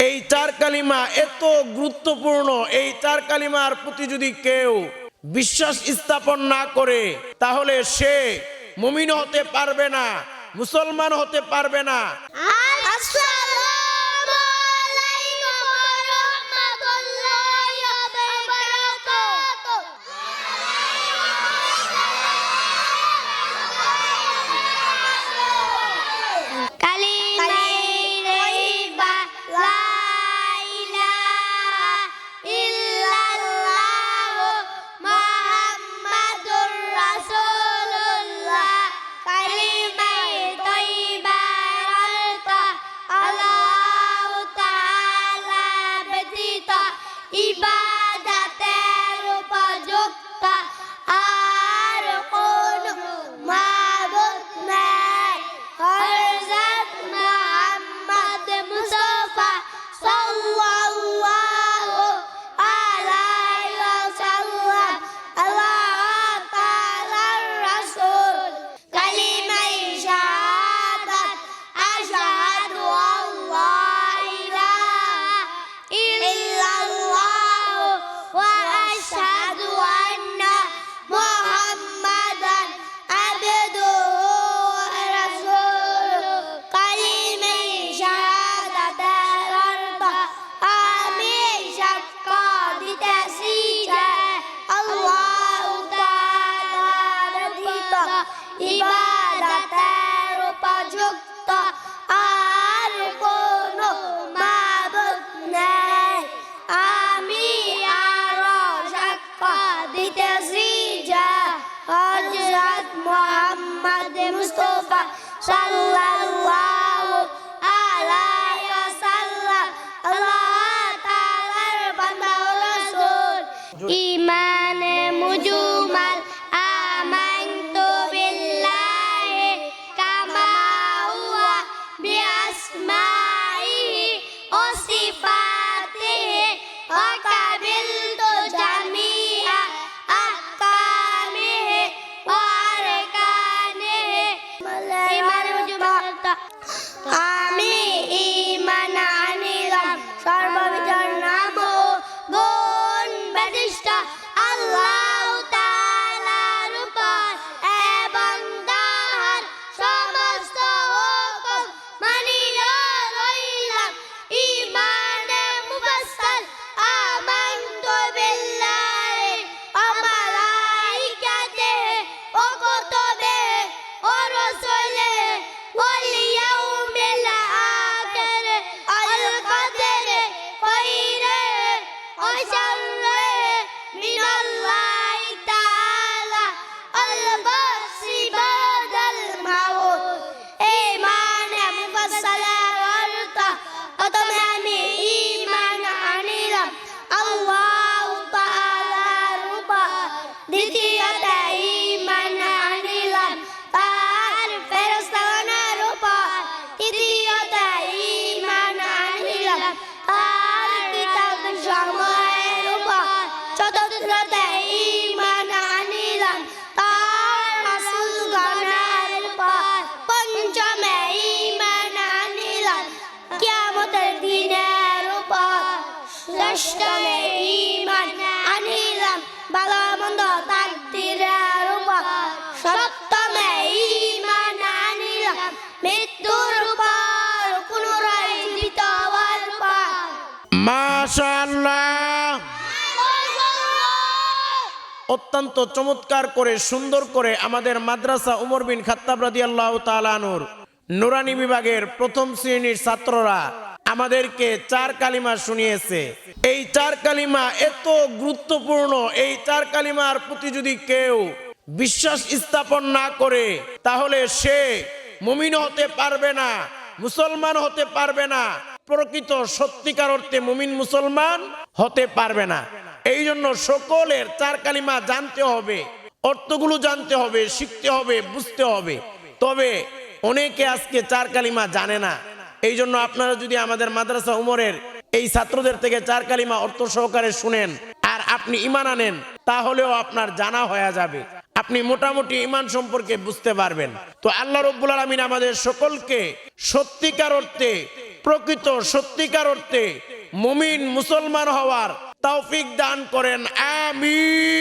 এই চার কালিমা এত গুরুত্বপূর্ণ, এই চার কালিমার প্রতি যদি কেউ বিশ্বাস স্থাপন না করে তাহলে সে মুমিন হতে পারবে না, মুসলমান হতে পারবে না। আসসালামু আলাইকুম ওয়া রাহমাতুল্লাহি ওয়া বারাকাতুহু। কালিমায়ে তাইয়্যিবা লা ইলাহা ইল্লাল্লাহু মুহাম্মাদুর রাসূলুল্লাহ। কালিমায়ে তাইয়্যিবার অর্থ আল্লাহু তাআলা ব্যতীত ইবাদতের উপযুক্ত আর কোনো মাবুদ নাই। হযরত মুহাম্মদ মুস্তাফা সাল্লাল্লাহু আলাইহি ওয়াসাল্লাম আল্লাহ তাআলার রাসূল। কালিমায়ে শাহাদাত আশহাদু আল্লা ইলাহা ইল্লাল্লাহু ওয়া আশহাদু আন্না মুহাম্মাদান আবদুহু ওয়া রাসূলুহু। কালিমায়ে শাহাদাতের অর্থ আমি সাক্ষ্য দিতেছি যে আল্লাহ তাআলা ব্যতীত ইবাদতের উপযুক্ত আর কোনো মাবুদ নেই। আমি আরো সাক্ষ্য দিতেছি যে হযরত মুহাম্মদ মুস্তাফা সাল্লাল্লাহু আলাইহি ওয়াসাল্লাম আল্লাহ তাআলার বান্দা ও রাসূল। ঈমানে মুজমাল আমানতু বিল্লাহি কামা হুয়া বিআসমাইহি ওয়া সিফাতিহি ওয়া কাবিলতু জামিআ আহকামিহি ওয়া আরকানিহি। ঈমানে মুজমাল আমি ঈমান আনিলাম সর্ববিধর নাম ও গুণ বিশিষ্ট আল্লাহ তাআলার উপর এবং তাঁর সমস্ত হুকুম মানিয়া রইলাম। ঈমানে মুফাসসাল আমানতু বিল্লাহি ওয়া মালাইকাতিহি ওয়া কুতুবিহি ওয়া রুসুলিহি ওয়াল ইয়াউমিল আখির আল কদরি খাইরিহি ওয়া শাররিহি মিনাল্লাহি তাআলা আল বাসি বাদাল মাউত। ঈমানে মুফাসসালের অর্থ প্রথমে আমি ঈমান আনিলাম আল্লাহ তাআলার উপর, দ্বিতীয়তে ঈমান আনিলাম তার ফেরেশতাগণের উপর, তৃতীয়তে ঈমান আনিলাম তার কিতাব সমূহের উপর, চতুর্থতে ঈমান আনিলাম তার রাসূলগণের উপর, পঞ্চমে ঈমান আনিলাম কিয়ামতের দিনের উপর, ষষ্ঠমে ঈমান আনিলাম ভালো মন্দ তাকদীরের উপর, সপ্তমে ঈমান আনিলাম মৃত্যুর উপর, পুনরায় জীবিত হওয়ার উপর। মাশাআল্লাহ, অত্যন্ত চমৎকার করে সুন্দর করে আমাদের মাদ্রাসা উমর বিন খাত্তাব রাদিয়াল্লাহু তাআলা আনহুর নুরানি বিভাগের প্রথম শ্রেণীর ছাত্ররা আমাদেরকে চার কালিমা শুনিয়েছে। এই চার কালিমা এত গুরুত্বপূর্ণ, এই চার কালিমার প্রতি যদি কেউ বিশ্বাস স্থাপন না করে তাহলে সে মুমিন হতে পারবে না, মুসলমান হতে পারবে না, প্রকৃত সত্যিকার অর্থে মুমিন মুসলমান হতে পারবে না। এই জন্য সকলের চার কালিমা জানতে হবে, অর্থগুলো জানতে হবে, শিখতে হবে, বুঝতে হবে। তবে অনেকে আজকে চার কালিমা জানে না। এই জন্য আপনারা যদি আমাদের মাদ্রাসা উমরের এই ছাত্রদের থেকে চার কালিমা অর্থ সহকারে শুনেন আর আপনি ঈমান আনেন, তাহলেও আপনার জানা হয়ে যাবে, আপনি মোটামুটি ঈমান সম্পর্কে বুঝতে পারবেন। তো আল্লাহ রাব্বুল আলামিন আমাদের সকলকে সত্যিকার অর্থে প্রকৃত সত্যিকার অর্থে মুমিন মুসলমান হওয়ার তৌফিক দান করেন, আমিন।